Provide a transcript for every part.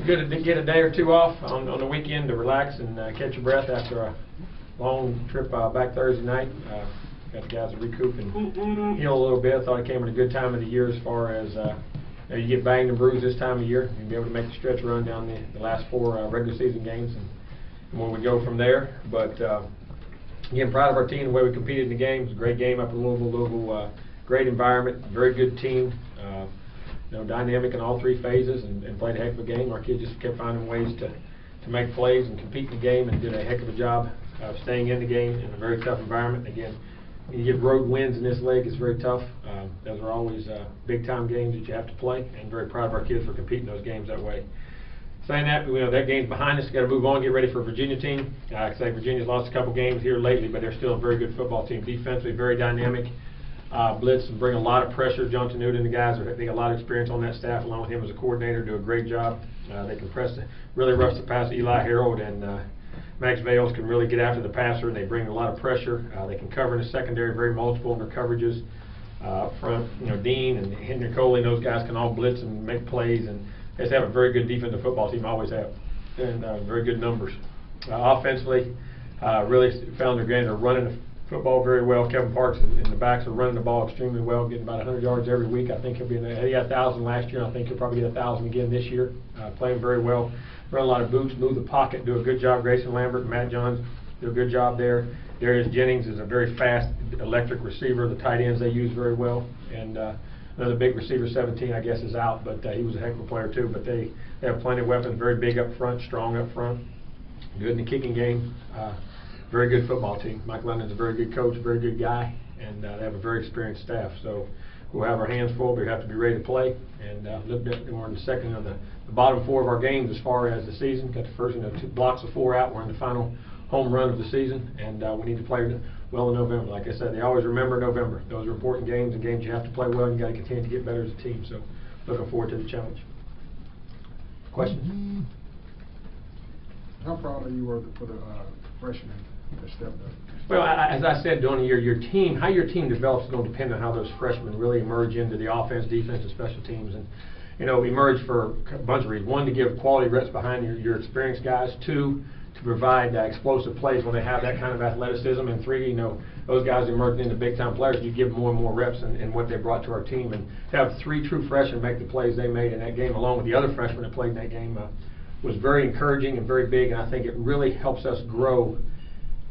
good to get a day or two off on the weekend to relax and catch your breath after a long trip back Thursday night. Got the guys to recoup and heal a little bit. I thought it came at a good time of the year as far as you get banged and bruised this time of year. You'll be able to make the stretch run down the last 4 regular season games and where we go from there. But again, proud of our team, the way we competed in the game. It was a great game up in Louisville. Louisville, great environment, very good team. Dynamic in all 3 phases and played a heck of a game. Our kids just kept finding ways to make plays and compete in the game and did a heck of a job of staying in the game in a very tough environment. Again, when you get road wins in this league, it's very tough. Those are always big-time games that you have to play, and very proud of our kids for competing those games that way. Saying that, that game's behind us. We've got to move on, get ready for Virginia team. Like I say, Virginia's lost a couple games here lately, but they're still a very good football team. Defensively, very dynamic. Blitz and bring a lot of pressure. John Tenuta and the guys they got a lot of experience on that staff, along with him as a coordinator, do a great job. They can press really rush the pass. Eli Harold and Max Vales can really get after the passer, and they bring a lot of pressure. They can cover in the secondary, very multiple in their coverages. Up front, Dean and Henry Coley, those guys can all blitz and make plays, and they just have a very good defensive football team, always have, and very good numbers. Offensively, really found their game. They're running the football very well. Kevin Parks and the backs are running the ball extremely well, getting about 100 yards every week. I think he'll be in there. He got 1,000 last year, and I think he'll probably get 1,000 again this year. Playing very well. Run a lot of boots, move the pocket, do a good job. Grayson Lambert and Matt Johns do a good job there. Darius Jennings is a very fast, electric receiver. The tight ends they use very well. And another big receiver, 17, I guess, is out, but he was a heck of a player too. But they have plenty of weapons, very big up front, strong up front, good in the kicking game. Very good football team. Mike London's a very good coach, very good guy, and they have a very experienced staff. So we'll have our hands full. We have to be ready to play. And look at we're in the second of the bottom 4 of our games as far as the season. Got the first 2 blocks of 4 out. We're in the final home run of the season, and we need to play well in November. Like I said, they always remember November. Those are important games and games you have to play well, and you got to continue to get better as a team. So looking forward to the challenge. Questions? How proud are you for the freshmen? Well, as I said during the year, your team, how your team develops is going to depend on how those freshmen really emerge into the offense, defense, and special teams. And emerge for a bunch of reasons. 1, to give quality reps behind your experienced guys. 2, to provide explosive plays when they have that kind of athleticism. And 3, those guys emerge into big-time players. You give them more and more reps in what they brought to our team. And to have 3 true freshmen make the plays they made in that game, along with the other freshmen that played in that game, was very encouraging and very big. And I think it really helps us grow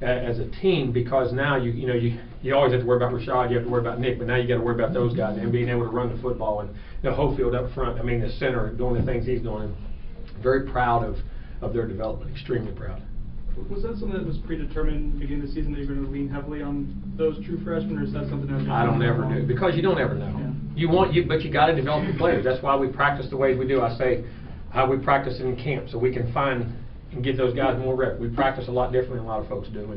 as a team, because now you always have to worry about Rashad, you have to worry about Nick, but now you got to worry about those guys and being able to run the football. And Hofield up front, the center, doing the things he's doing. And very proud of their development, extremely proud. Was that something that was predetermined at the beginning of the season, that you're going to lean heavily on those true freshmen, or is that something that I don't ever do, because you don't ever know. Yeah. But you got to develop the players. That's why we practice the ways we do. I say how we practice in camp, so we can find and get those guys more reps. We practice a lot differently than a lot of folks do,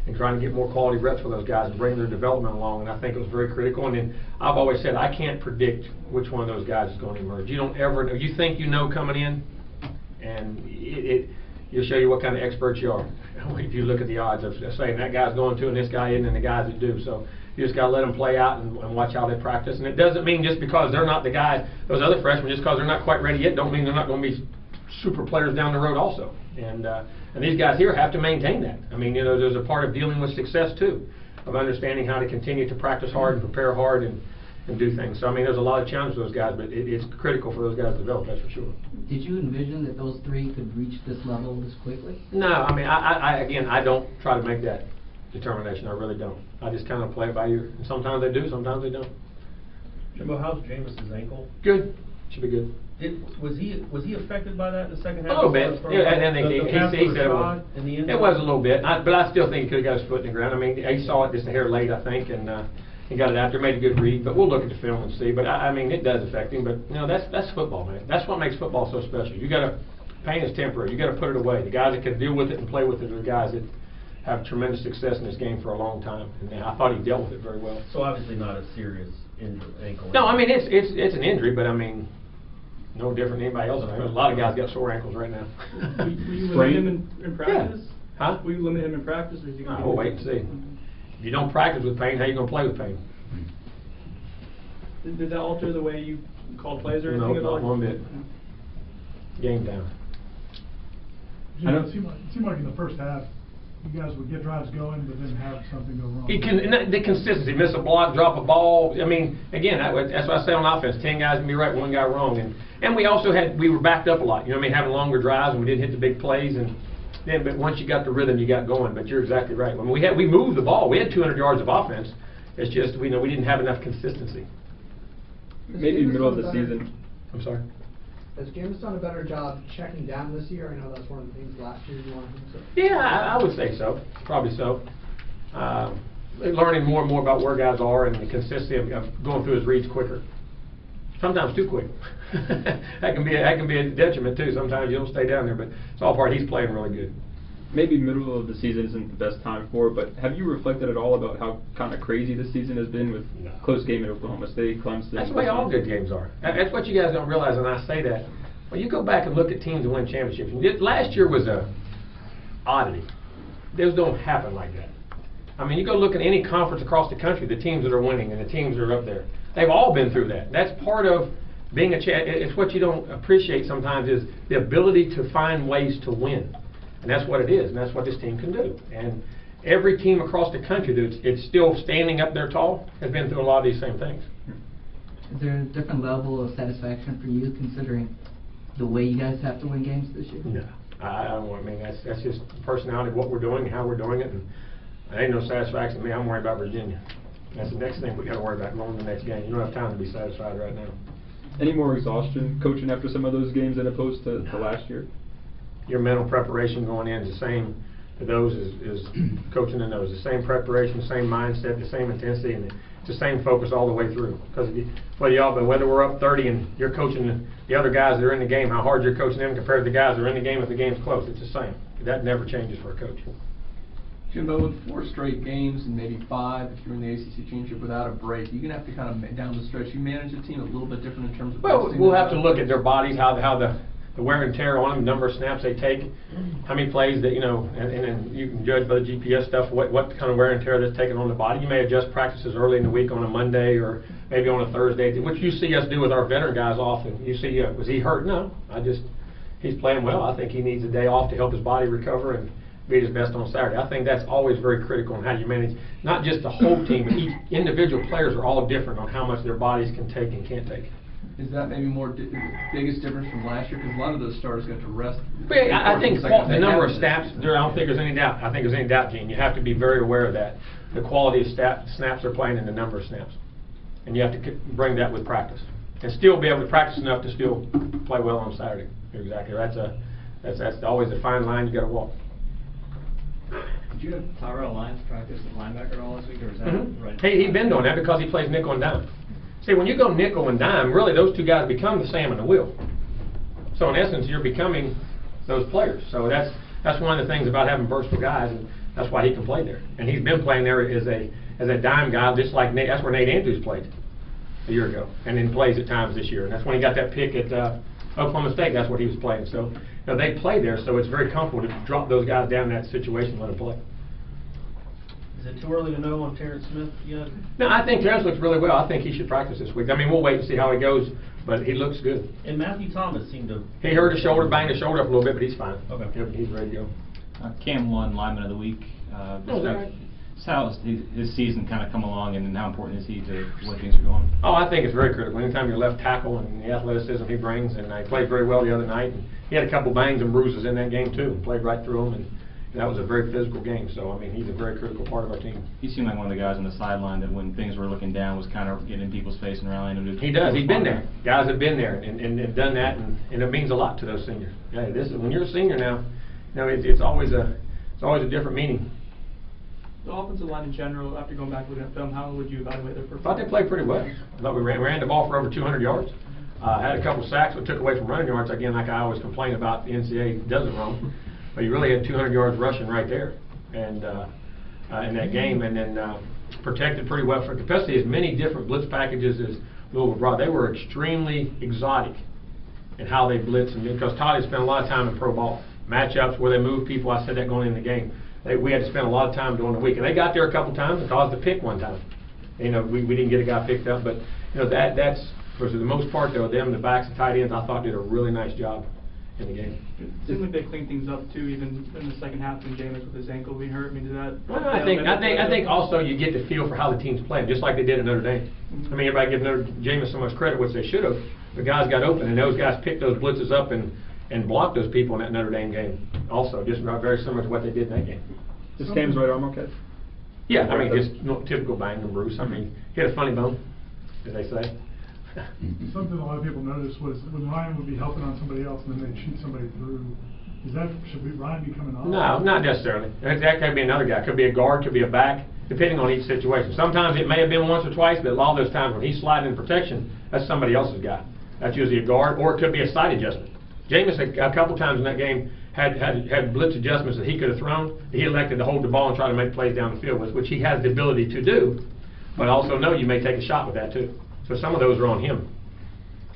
and trying to get more quality reps for those guys and bring their development along. And I think it was very critical. And then I've always said I can't predict which one of those guys is going to emerge. You don't ever know. You think coming in, and it'll show you what kind of experts you are. If you look at the odds of saying that guy's going to and this guy isn't, and the guys that do. So you just got to let them play out and watch how they practice. And it doesn't mean just because they're not the guys, those other freshmen, just because they're not quite ready yet, don't mean they're not going to be super players down the road also. And these guys here have to maintain that. There's a part of dealing with success too, of understanding how to continue to practice hard and prepare hard and do things. So there's a lot of challenge for those guys, but it's critical for those guys to develop, that's for sure. Did you envision that those 3 could reach this level this quickly? No, I don't try to make that determination. I really don't. I just kind of play it by ear. And sometimes they do, sometimes they don't. Jimbo, how's Jameis' ankle? Good. Should be good. Was he affected by that in the second half? A little bit. Yeah, and he said it was a little bit. But I still think he could have got his foot in the ground. He saw it just a hair late, I think, and he got it out there, made a good read. But we'll look at the film and see. But it does affect him. But that's football, man. That's what makes football so special. Pain is temporary. You got to put it away. The guys that can deal with it and play with it are the guys that have tremendous success in this game for a long time. And I thought he dealt with it very well. So obviously not a serious ankle. No, it's an injury, but no different than anybody else. A lot of guys got sore ankles right now. Will you limit him in practice? Yeah. Huh? Will you limit him in practice, or is he going to? We'll wait and see. If you don't practice with pain, how are you going to play with pain? Did that alter the way you called plays or anything? No, not one bit. game down. You know, it seemed like in the first half, you guys would get drives going, but then have something go wrong. The consistency, miss a block, drop a ball. I mean, again, that's what I say on offense. 10 guys can be right, one guy wrong, and we also we were backed up a lot. You know what I mean, having longer drives, and we didn't hit the big plays, but once you got the rhythm, you got going. But you're exactly right. When we moved the ball, we had 200 yards of offense. It's just we didn't have enough consistency. Maybe middle of the season. I'm sorry. Has Jameis done a better job checking down this year? I know that's one of the things last year you wanted him to. Yeah, I would say so. Probably so. Learning more and more about where guys are and the consistency of going through his reads quicker. Sometimes too quick. that can be a detriment too. Sometimes you don't stay down there, but it's all part. He's playing really good. Maybe middle of the season isn't the best time for it, but have you reflected at all about how kind of crazy this season has been with close game at Oklahoma State, Clemson? That's the way all good games are. That's what you guys don't realize, and I say that. When you go back and look at teams that win championships, last year was a oddity. Those don't happen like that. I mean, you go look at any conference across the country, the teams that are winning and the teams that are up there. They've all been through that. That's part of being a champ. It's what you don't appreciate sometimes is the ability to find ways to win. And that's what it is, and that's what this team can do. And every team across the country it's still standing up there tall has been through a lot of these same things. Is there a different level of satisfaction for you considering the way you guys have to win games this year? No, I don't. I mean, that's just the personality of what we're doing and how we're doing it, and there ain't no satisfaction to me. I'm worried about Virginia. That's the next thing we got to worry about going to the next game. You don't have time to be satisfied right now. Any more exhaustion coaching after some of those games than opposed to last year? Your mental preparation going in is the same to those as coaching in those. The same preparation, the same mindset, the same intensity, and it's the same focus all the way through. Because whether we're up 30 and you're coaching the other guys that are in the game, how hard you're coaching them compared to the guys that are in the game if the game's close, it's the same. That never changes for a coach. Jimbo, with 4 straight games and maybe 5 if you're in the ACC championship without a break, you're going to have to kind of, down the stretch, you manage the team a little bit different in terms of... Well, we'll have to look at their bodies, how the wear and tear on them, the number of snaps they take, how many plays that, and you can judge by the GPS stuff what kind of wear and tear that's taken on the body. You may adjust practices early in the week on a Monday or maybe on a Thursday, which you see us do with our veteran guys often. You see, was he hurt? No. He's playing well. I think he needs a day off to help his body recover and be at his best on Saturday. I think that's always very critical in how you manage, not just the whole team, but each individual players are all different on how much their bodies can take and can't take. Is that maybe biggest difference from last year? Because a lot of those starters got to rest. I think the number of snaps, I don't think there's any doubt. I think there's any doubt, Gene. You have to be very aware of that. The quality of snaps they're playing and the number of snaps. And you have to bring that with practice. And still be able to practice enough to still play well on Saturday. You're exactly right. That's always a fine line you got to walk. Did you have Tyrell Lyons practice at linebacker at all this week, or is that right? He's been doing that because he plays nickel and dime. See, when you go nickel and dime, really those two guys become the Sam and the Will. So in essence, you're becoming those players. So that's one of the things about having versatile guys, and that's why he can play there. And he's been playing there as a dime guy, just like Nate. That's where Nate Andrews played a year ago, and then plays at times this year. And that's when he got that pick at Oklahoma State. That's what he was playing. So they play there, so it's very comfortable to drop those guys down in that situation and let them play. Is it too early to know on Terrence Smith yet? No, I think Terrence looks really well. I think he should practice this week. I mean, we'll wait and see how he goes, but he looks good. And Matthew Thomas seemed to... He hurt his shoulder, banged his shoulder up a little bit, but he's fine. Okay. Yep, he's ready to go. Cam won Lineman of the Week. How's his season kind of come along, and how important is he to the way things are going? Oh, I think it's very critical. Anytime you're left tackle and the athleticism he brings, and he played very well the other night. And he had a couple bangs and bruises in that game too, and played right through them. And that was a very physical game. So I mean, he's a very critical part of our team. He seemed like one of the guys on the sideline that, when things were looking down, was kind of getting in people's face and rallying them. He does. He's been there. Guys have been there and done that, and it means a lot to those seniors. Yeah, when you're a senior now, it's always a different meaning. The offensive line in general, after going back looking at film, how would you evaluate their performance? I thought they played pretty well. I thought we ran the ball for over 200 yards. Had a couple sacks that took away from running yards. Again, like I always complain about, the NCAA does it wrong. But you really had 200 yards rushing right there, and in that game, and then protected pretty well for capacity. As many different blitz packages as Louisville brought, they were extremely exotic in how they blitz. And because Todd had spent a lot of time in pro ball matchups where they move people. I said that going in the game. We had to spend a lot of time during the week, and they got there a couple times and caused a pick one time. We didn't get a guy picked up, but that's for the most part though. Them, the backs, the tight ends, I thought did a really nice job in the game. It seemed like they cleaned things up too, even in the second half when Jameis with his ankle being hurt. I mean, did that? Well, I think also you get the feel for how the team's playing, just like they did at Notre Dame. I mean, everybody gives Jameis so much credit, which they should have. The guys got open, and those guys picked those blitzes up and blocked those people in that Notre Dame game. Also, just very similar to what they did in that game. Is Cam's right arm okay? Yeah, I mean, just typical bang and bruise. I mean, he had a funny bone, as they say. Something a lot of people noticed was when Ryan would be helping on somebody else and then they'd shoot somebody through. Should Ryan be coming off? No, not necessarily. That could be another guy. Could be a guard, could be a back, depending on each situation. Sometimes it may have been once or twice, but a lot of those times when he's sliding in protection, that's somebody else's guy. That's usually a guard, or it could be a side adjustment. Jameis, a couple times in that game, had blitz adjustments that he could have thrown. He elected to hold the ball and try to make plays down the field, which he has the ability to do, but also know you may take a shot with that too. So some of those are on him.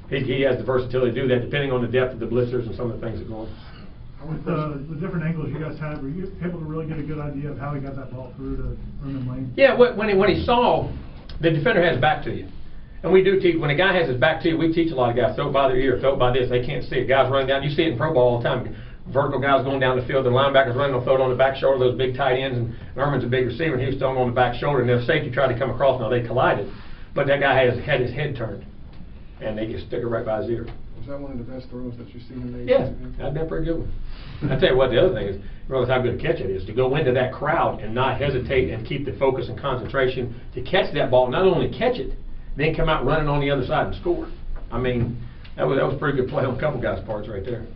He has the versatility to do that, depending on the depth of the blitzers and some of the things that go on. With the different angles you guys had, were you able to really get a good idea of how he got that ball through to Herman Lane? Yeah, when he saw the defender has back to you. And we do teach, when a guy has his back to you, we teach a lot of guys, throw it by their ear, throw it by this, they can't see it. Guys running down, you see it in pro ball all the time. Vertical guys going down the field, the linebackers running, they'll throw it on the back shoulder, those big tight ends, and Herman's a big receiver, and he was throwing on the back shoulder, and their safety tried to come across, now they collided. But that guy had his head turned, and they just stuck it right by his ear. Was that one of the best throws that you've seen in the Yeah, that'd been a pretty good one. I tell you what, the other thing is, regardless how good a catch it is, to go into that crowd and not hesitate and keep the focus and concentration to catch that ball, not only catch it, then come out running on the other side and score. I mean, that was a pretty good play on a couple guys' parts right there.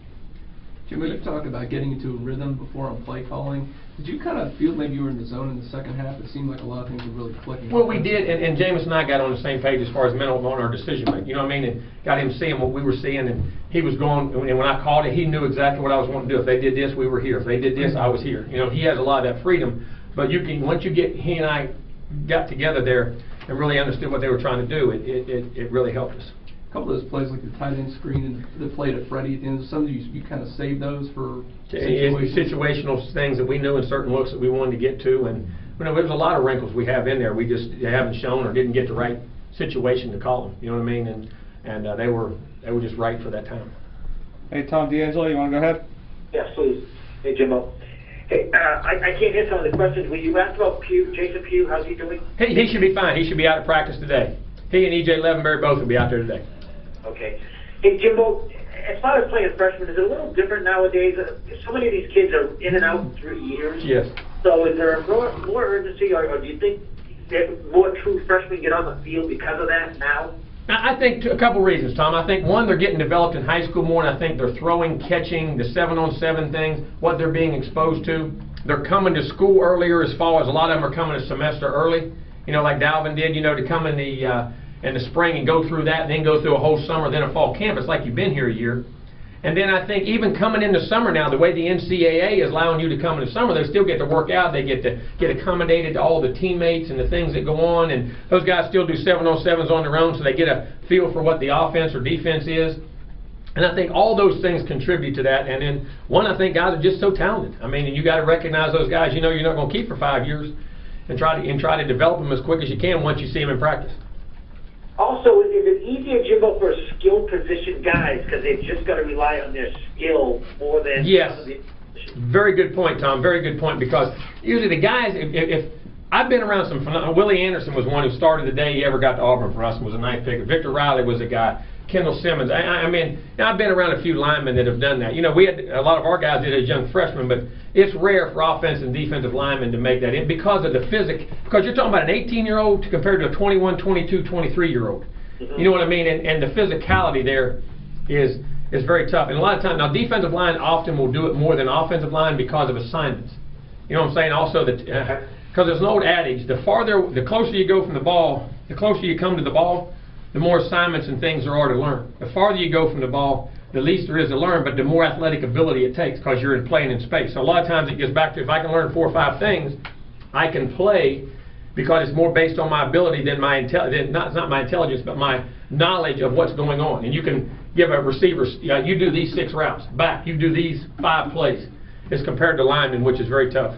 Jimbo, you talked about getting into a rhythm before on play calling. Did you kind of feel maybe you were in the zone in the second half? It seemed like a lot of things were really clicking. Well, we did, and Jameis and I got on the same page as far as mental on our decision making. You know what I mean? And got him seeing what we were seeing, and he was going. And when I called it, he knew exactly what I was wanting to do. If they did this, we were here. If they did this, I was here. You know, he has a lot of that freedom. But you can once you get he and I got together there and really understood what they were trying to do, it really helped us. A couple of those plays, like the tight end screen and the play to Freddie at the end, some of you kind of saved those for situational things that we knew and certain looks that we wanted to get to, and you know, there's a lot of wrinkles we have in there. We just haven't shown or didn't get the right situation to call them. You know what I mean? And they were just right for that time. Hey, Tom D'Angelo, you want to go ahead? Yes, please. Hey, Jimbo. Hey, I can't hear some of the questions. Will you ask about Pugh, Jason Pugh? How's he doing? He should be fine. He should be out of practice today. He and E.J. Levenberry both will be out there today. Okay. Hey, Jimbo, as far as playing freshmen, is it a little different nowadays? So many of these kids are in and out in 3 years. Yes. So is there more urgency, or do you think that more true freshmen get on the field because of that now? I think a couple reasons, Tom. I think, one, they're getting developed in high school more, and I think they're throwing, catching, the 7-on-7 things, what they're being exposed to. They're coming to school earlier as far as a lot of them are coming a semester early. You know, like Dalvin did, you know, to come in the spring and go through that, and then go through a whole summer, then a fall camp. It's like you've been here a year. And then I think even coming into summer now, the way the NCAA is allowing you to come in the summer, they still get to work out. They get to get accommodated to all the teammates and the things that go on. And those guys still do 7-on-7s on their own, so they get a feel for what the offense or defense is. And I think all those things contribute to that. And then, one, I think guys are just so talented. I mean, and you got to recognize those guys. You know, you're not going to keep for 5 years, and try to develop them as quick as you can once you see them in practice. Also, is it easier, Jimbo, for skilled position guys because they've just got to rely on their skill more than yes. some of the Very good point, Tom. Very good point, because usually the guys, if I've been around some phenomenal. Willie Anderson was one who started the day he ever got to Auburn for us and was a ninth pick. Victor Riley was a guy. Kendall Simmons. I mean, I've been around a few linemen that have done that. You know, we had a lot of our guys did as young freshmen, but it's rare for offensive and defensive linemen to make that in because of the physics. Because you're talking about an 18-year-old compared to a 21, 22, 23-year-old. You know what I mean? And the physicality there is very tough. And a lot of times, now defensive line often will do it more than offensive line because of assignments. You know what I'm saying? Also, because there's an old adage: the closer you go from the ball, the closer you come to the ball, the more assignments and things there are to learn. The farther you go from the ball, the least there is to learn, but the more athletic ability it takes because you're playing in space. So a lot of times it gets back to, if I can learn 4 or 5 things, I can play because it's more based on my ability than my not my intelligence, but my knowledge of what's going on. And you can give a receiver, you do these 6 routes, back, you do these 5 plays, as compared to linemen, which is very tough.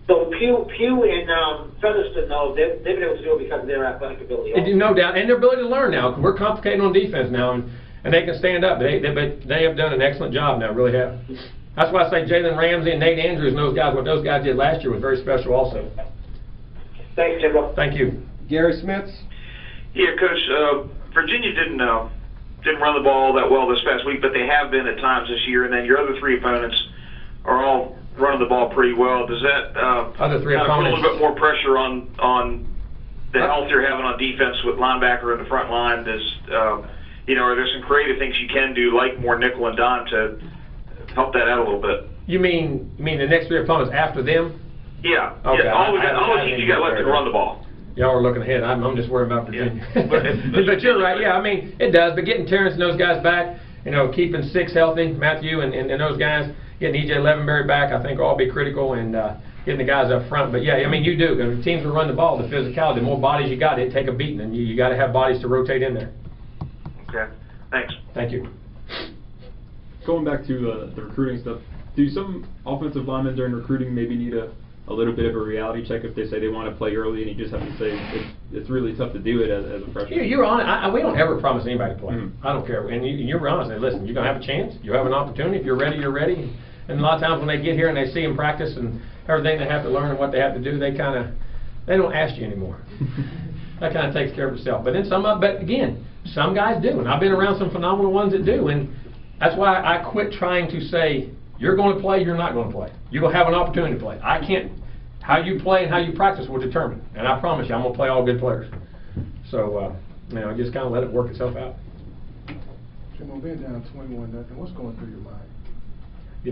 So Pugh and Featherston, though, they've been able to do it because of their athletic ability. No doubt, and their ability to learn now. We're complicated on defense now, and they can stand up. But they have done an excellent job now, really have. That's why I say Jalen Ramsey and Nate Andrews and those guys, what those guys did last year was very special also. Thanks, Jimbo. Thank you. Gary Smith? Yeah, Coach, Virginia didn't run the ball that well this past week, but they have been at times this year, and then your other three opponents are all running the ball pretty well. Does that other three kind of put a opponents little bit more pressure on the health you're having on defense with linebacker in the front line? Are there some creative things you can do, like more nickel and dime, to help that out a little bit? You mean the next three opponents after them? Yeah. Okay. Yeah, all the teams you got left to run the ball. Y'all are looking ahead. I'm just worried about Virginia. Yeah. But you're right. Yeah, I mean, it does. But getting Terrence and those guys back, keeping 6 healthy, Matthew and those guys, getting E.J. Levenberry back, I think will all be critical, and getting the guys up front. But, yeah, I mean, you do. I mean, teams will run the ball, the physicality. The more bodies you got, it take a beating, and you got to have bodies to rotate in there. Okay. Thanks. Thank you. Going back to the recruiting stuff, do some offensive linemen during recruiting maybe need a little bit of a reality check if they say they want to play early, and you just have to say it's really tough to do it as a freshman? You're on. We don't ever promise anybody to play. Mm-hmm. I don't care. And you're honest. And listen, you're going to have a chance. You have an opportunity. If you're ready, you're ready. And a lot of times when they get here and they see them practice and everything they have to learn and what they have to do, they don't ask you anymore. That kind of takes care of itself. But then but again, some guys do. And I've been around some phenomenal ones that do. And that's why I quit trying to say, you're going to play, you're not going to play. You're going to have an opportunity to play. I can't. How you play and how you practice will determine. And I promise you, I'm going to play all good players. So, just kind of let it work itself out. Jimbo, being down 21-0, what's going through your mind?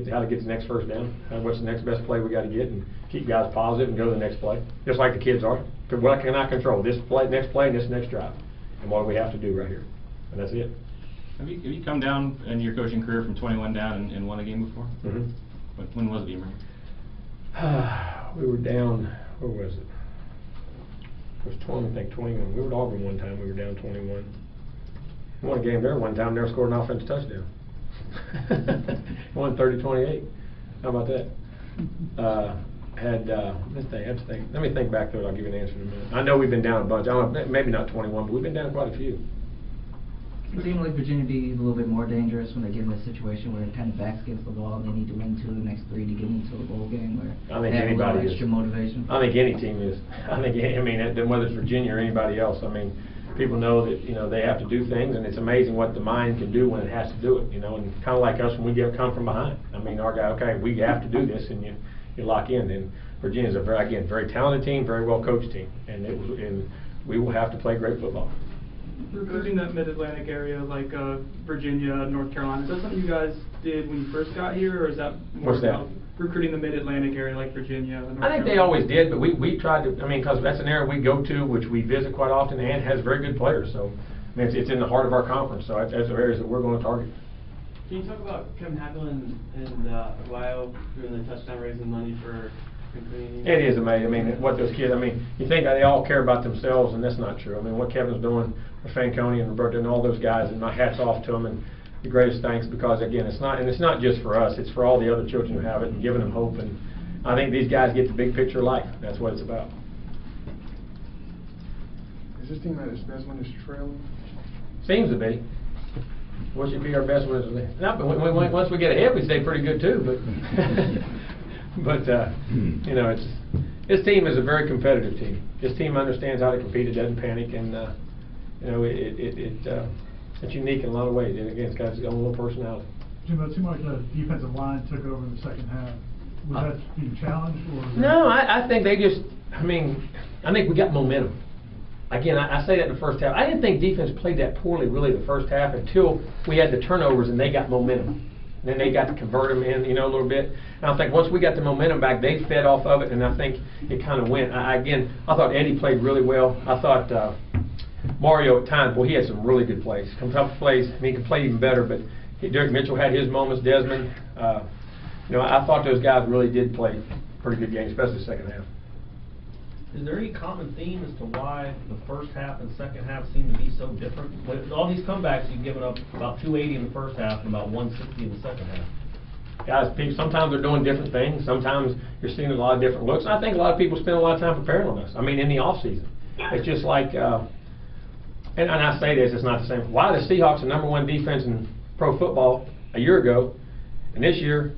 How to get the next first down. What's the next best play we got to get, and keep guys positive and go to the next play. Just like the kids are. What can I control? This play, next play, and this next drive. And what do we have to do right here? And that's it. Have you come down in your coaching career from 21 down and won a game before? Mm-hmm. When was it, do you remember? We were down, where was it? It was 21. We were at Auburn one time, we were down 21. Won a game there one time, never scored an offensive touchdown. Won 30-28. How about that? Let me think back to it, I'll give you an answer in a minute. I know we've been down a bunch. I don't know, maybe not 21, but we've been down quite a few. It seems like Virginia be a little bit more dangerous when they get in a situation where it kind of backs against the wall and they need to win 2 of the next 3 to get into a bowl game where I think they have a little anybody extra is. motivation. I think any team is. Whether it's Virginia or anybody else, people know that they have to do things, and it's amazing what the mind can do when it has to do it. And kind of like us when we come from behind. Our guy, okay, we have to do this, and you lock in. And Virginia's a very talented team, very well coached team, and we will have to play great football. Recruiting that Mid-Atlantic area like Virginia, North Carolina, is that something you guys did when you first got here, or is that more about recruiting the Mid-Atlantic area like Virginia? North I think they always did, but we tried to, because that's an area we go to, which we visit quite often, and has very good players. So, it's in the heart of our conference, so that's the areas that we're going to target. Can you talk about Kevin Hackman in Ohio doing the touchdown raising money for recruiting? It is amazing. What those kids, you think they all care about themselves, and that's not true. What Kevin's doing for Fanconi and Roberto and all those guys, and my hat's off to them, and the greatest thanks, because again, it's not just for us, it's for all the other children who have it, and giving them hope. And I think these guys get the big picture of life. That's what it's about. Is this team at its best when it's trailing? Seems to be. What should be our best when it's not, but once we get ahead, we stay pretty good too. But this team is a very competitive team. This team understands how to compete. It doesn't panic, and it's unique in a lot of ways. And again, it's got its own little personality. Jimbo, it seemed like the defensive line took over in the second half. Was that being challenged? Or no, I think they just. I think we got momentum. Again, I say that in the first half. I didn't think defense played that poorly really the first half until we had the turnovers and they got momentum. And then they got to convert them in, a little bit. And I think once we got the momentum back, they fed off of it, and I think it kind of went. I thought Eddie played really well. I thought Mario at times, he had some really good plays. Some tough plays. He could play even better, but Derek Mitchell had his moments. Desmond, I thought those guys really did play pretty good games, especially the second half. Is there any common theme as to why the first half and second half seem to be so different? With all these comebacks, you've given up about 280 in the first half and about 160 in the second half. Guys, sometimes they're doing different things. Sometimes you're seeing a lot of different looks. And I think a lot of people spend a lot of time preparing on us. In the off season, it's just like and I say this, it's not the same. Why the Seahawks the #1 defense in pro football a year ago, and this year,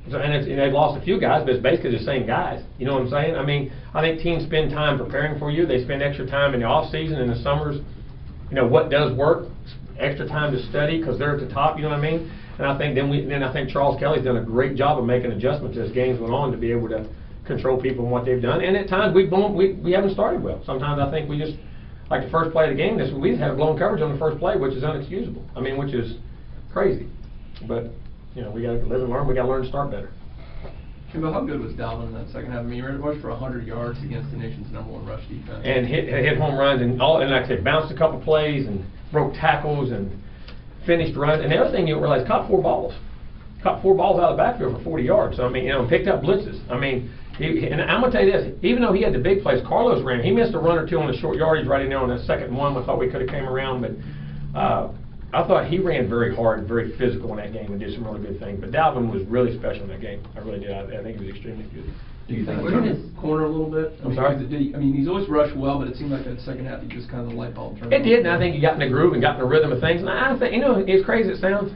and they've lost a few guys, but it's basically the same guys. You know what I'm saying? I mean, I think teams spend time preparing for you. They spend extra time in the off season, in the summers. You know what does work? Extra time to study because they're at the top. You know what I mean? And I think then I think Charles Kelly's done a great job of making adjustments as games went on to be able to control people and what they've done. And at times we haven't started well. Sometimes I think we just, like the first play of the game, we've had blown coverage on the first play, which is unexcusable. I mean, which is crazy. But you know, we got to live and learn. We got to learn to start better. Jimbo, how good was Dalvin in that second half? I mean, he rushed for 100 yards against the nation's #1 rush defense. And hit home runs and like I said, bounced a couple plays and broke tackles and finished runs. And the other thing you don't realize, caught 4 balls. Caught 4 balls out of the backfield for 40 yards. So I mean, you know, picked up blitzes. I mean, and I'm gonna tell you this: even though he had the big plays, Carlos ran. He missed a run or two on the short yardage right in there on that 2nd and 1. I thought we could have came around, but I thought he ran very hard, very physical in that game, and did some really good things. But Dalvin was really special in that game. I really did. I think he was extremely good. Do you think he turned his corner a little bit? I'm sorry? I mean, he's always rushed well, but it seemed like that second half he just kind of the light bulb turned. It did, and I think he got in the groove and got in the rhythm of things. And I think, you know, as crazy as it sounds,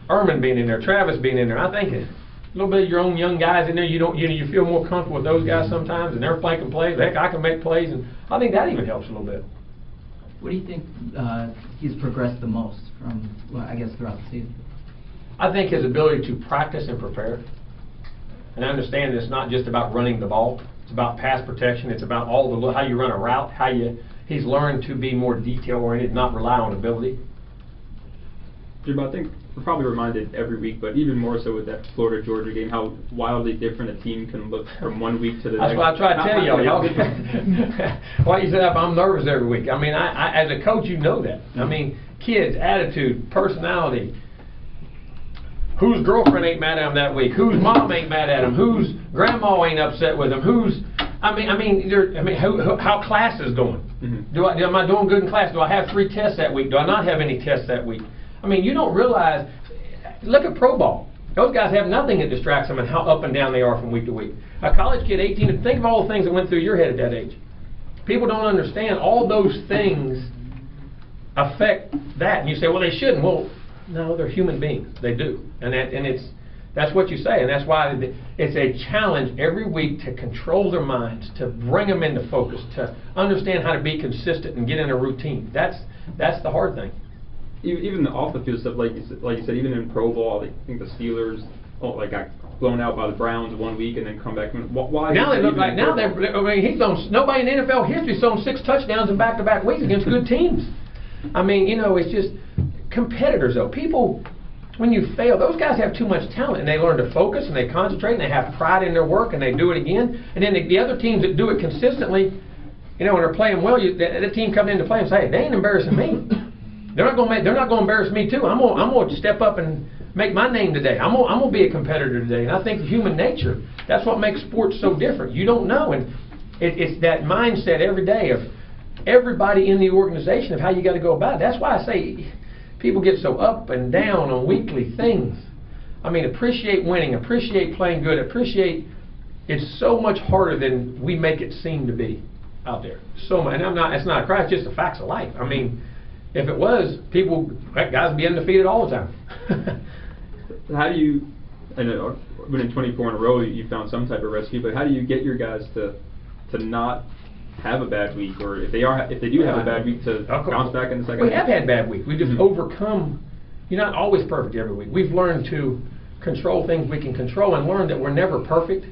Ehrman being in there, Travis being in there, I think a little bit of your own young guys in there, you feel more comfortable with those guys sometimes, and they're making plays. Heck, I can make plays, and I think that even helps a little bit. What do you think he's progressed the most from, well, I guess, throughout the season? I think his ability to practice and prepare. And I understand it's not just about running the ball. It's about pass protection. It's about how you run a route, he's learned to be more detail-oriented, not rely on ability. Jim, I think we're probably reminded every week, but even more so with that Florida-Georgia game, how wildly different a team can look from one week to the next. That's what I try to tell y'all. Why you say that? I'm nervous every week. I mean, I as a coach, you know that. I mean, kids, attitude, personality. Whose girlfriend ain't mad at him that week? Whose mom ain't mad at him? Whose grandma ain't upset with him? How class is going? Mm-hmm. Am I doing good in class? Do I have 3 tests that week? Do I not have any tests that week? I mean, you don't realize. Look at pro ball. Those guys have nothing that distracts them, and how up and down they are from week to week. A college kid, 18, think of all the things that went through your head at that age. People don't understand all those things affect that, and you say, well, they shouldn't. Well, no, they're human beings. They do, and that's what you say, and that's why it's a challenge every week to control their minds, to bring them into focus, to understand how to be consistent and get in a routine. That's the hard thing. Even the off the field stuff, like you said, even in pro ball, I think the Steelers got blown out by the Browns one week and then come back. Why? Now they look like he's thrown. Nobody in NFL history's thrown 6 touchdowns in back-to-back weeks against good teams. I mean, you know, it's just competitors though. People, when you fail, those guys have too much talent, and they learn to focus and they concentrate and they have pride in their work and they do it again. And then the other teams that do it consistently, you know, when they're playing well, the team coming in to play and say, hey, they ain't embarrassing me. They're not going to embarrass me too. I'm going to step up and make my name today. I'm going to be a competitor today. And I think human nature, that's what makes sports so different. You don't know, and it's that mindset every day of everybody in the organization of how you got to go about it. That's why I say people get so up and down on weekly things. I mean, appreciate winning, appreciate playing good, appreciate. It's so much harder than we make it seem to be out there. So much, and it's not a cry. It's just the facts of life. I mean. If it was, guys would be undefeated all the time. How do you, I know, winning 24 in a row, you found some type of recipe, but how do you get your guys to not have a bad week, or if they do have a bad week, to bounce back in the second half? We have had bad weeks. We just overcome. You're not always perfect every week. We've learned to control things we can control and learn that we're never perfect,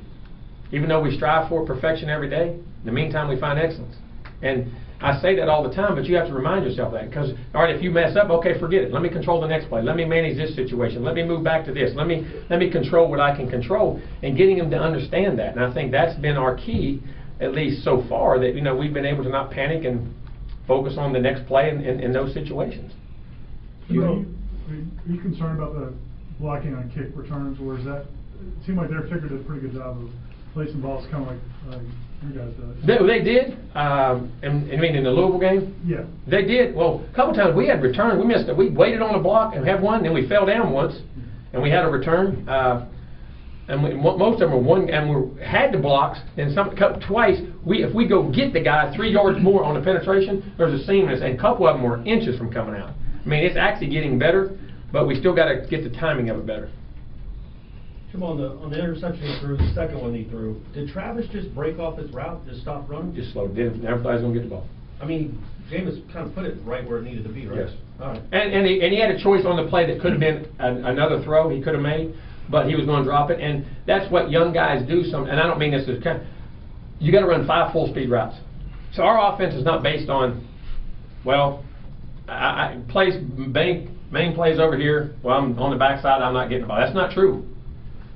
even though we strive for perfection every day. In the meantime, we find excellence. And I say that all the time, but you have to remind yourself that, because, all right, if you mess up, okay, forget it. Let me control the next play. Let me manage this situation. Let me move back to this. Let me control what I can control, and getting them to understand that. And I think that's been our key, at least so far, that, you know, we've been able to not panic and focus on the next play in those situations. Are you concerned about the blocking on kick returns, or is that, it seemed like their kicker did a pretty good job of placing balls kind of like you guys did? They did. And I mean, in the Louisville game? Yeah. They did. Well, a couple times we had return. We missed it. We waited on a block and had one, then we fell down once, and we had a return. and most of them are one, and we had the blocks, and twice, if we go get the guy 3 yards more on the penetration, there's a seamless, and a couple of them were inches from coming out. I mean, it's actually getting better, but we still got to get the timing of it better. Jim, on the interception he threw, the second one he threw, did Travis just break off his route, just stop running? Just slow down. Never thought he was going to get the ball. I mean, Jameis kind of put it right where it needed to be, right? Yes. All right. And he had a choice on the play that could have been another throw he could have made, but he was going to drop it. And that's what young guys do. And I don't mean this as kind of, you got to run 5 full speed routes. So our offense is not based on, well, main plays over here. Well, I'm on the backside. I'm not getting the ball. That's not true.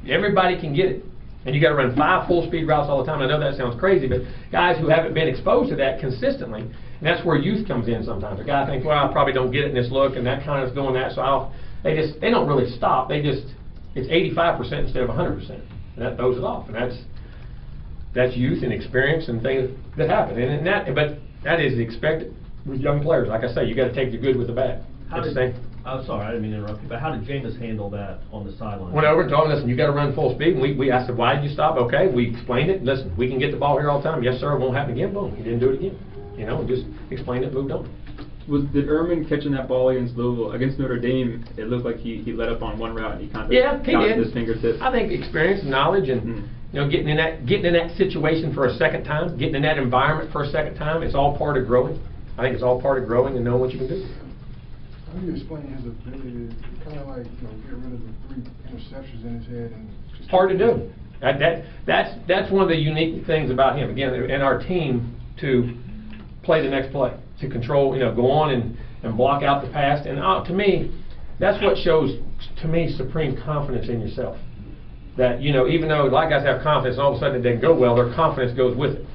Everybody can get it. And you got to run 5 full speed routes all the time. I know that sounds crazy, but guys who haven't been exposed to that consistently, and that's where youth comes in sometimes. A guy thinks, well, I probably don't get it in this look, and that kind of is doing that, so they don't really stop. It's 85% instead of 100%, and that throws it off. And that's youth and experience and things that happen. But that is expected with young players. Like I say, you got to take the good with the bad. I'm sorry, I didn't mean to interrupt you, but how did Jameis handle that on the sideline? Went over and told him, listen, you got to run full speed. And I said, why did you stop? Okay, we explained it. Listen, we can get the ball here all the time. Yes, sir, it won't happen again. Boom, he didn't do it again. You know, just explained it, moved on. Did Ehrman catching that ball against Louisville, against Notre Dame, it looked like he let up on one route and he kind of got his fingertips? I think experience, knowledge, and you know, getting in that situation for a second time, getting in that environment for a second time, it's all part of growing. I think it's all part of growing and knowing what you can do. How do you explain his ability to kind of like, you know, get rid of the 3 interceptions in his head and just hard to do. That's one of the unique things about him. Again, and our team to play the next play, to control, you know, go on and block out the pass. And to me, that's what shows to me supreme confidence in yourself. That, you know, even though a lot of guys have confidence, and all of a sudden it doesn't go well, their confidence goes with it.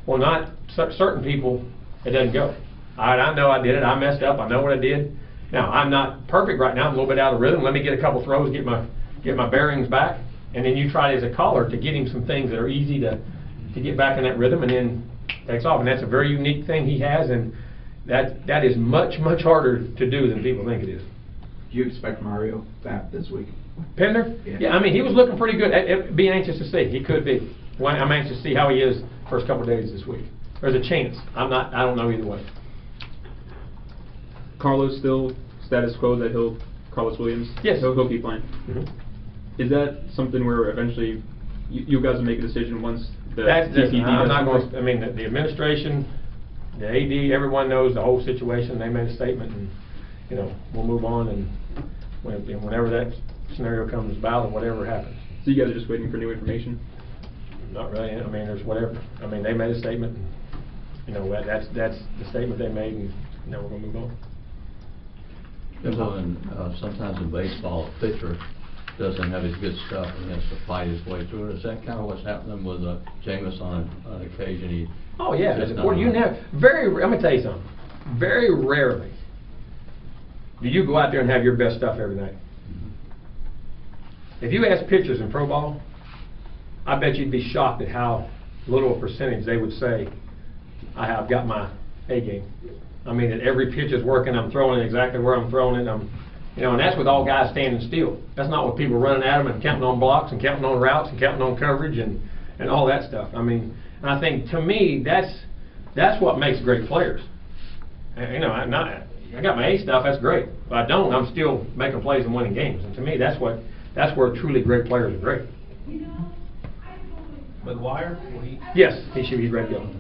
Well, not certain people, it doesn't go. All right, I know I did it. I messed up. I know what I did. Now, I'm not perfect right now. I'm a little bit out of rhythm. Let me get a couple throws, get my bearings back, and then you try as a caller to get him some things that are easy to get back in that rhythm, and then takes off. And that's a very unique thing he has, and that is much, much harder to do than people think it is. Do you expect Mario back this week? Pender? Yeah, I mean, he was looking pretty good. I'd be anxious to see. He could be. I'm anxious to see how he is first couple of days this week. There's a chance. I don't know either way. Carlos still status quo that Carlos Williams? Yes. He'll be playing. Is that something where eventually you guys will make a decision once the TPD I'm not going to, I mean, the administration, the AD, everyone knows the whole situation. They made a statement, and, you know, we'll move on, and whenever that scenario comes about or whatever happens. So you guys are just waiting for new information? Not really. I mean, there's whatever. I mean, they made a statement, and, you know, that's the statement they made, and now we're going to move on. Sometimes in baseball, a pitcher doesn't have his good stuff and has to fight his way through it. Is that kind of what's happening with Jameis on occasion? Oh yeah, I'm gonna tell you something. Very rarely do you go out there and have your best stuff every night. If you ask pitchers in pro ball, I bet you'd be shocked at how little a percentage they would say, I have got my A game. I mean, that every pitch is working, I'm throwing it exactly where I'm throwing it, you know, and that's with all guys standing still. That's not with people running at them and counting on blocks and counting on routes and counting on coverage and all that stuff. I mean, and I think to me, that's what makes great players. And, you know, I got my A stuff, that's great. If I don't, I'm still making plays and winning games. And to me, that's where truly great players are great. McGuire? Yes, he's ready to go.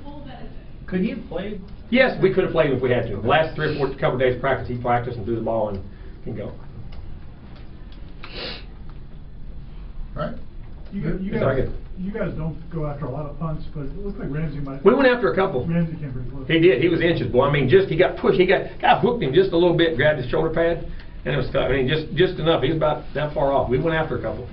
Could he have played? Yes, we could have played him if we had to. The last 3 or 4 couple of days of practice, he practiced and threw the ball and can go. All right. You guys don't go after a lot of punts, but it looks like Ramsey might. We went after a couple. Ramsey came pretty close. He did. He was inches, boy. I mean, he got pushed. Guy hooked him just a little bit, grabbed his shoulder pad, and it was. I mean, just enough. He was about that far off. We went after a couple.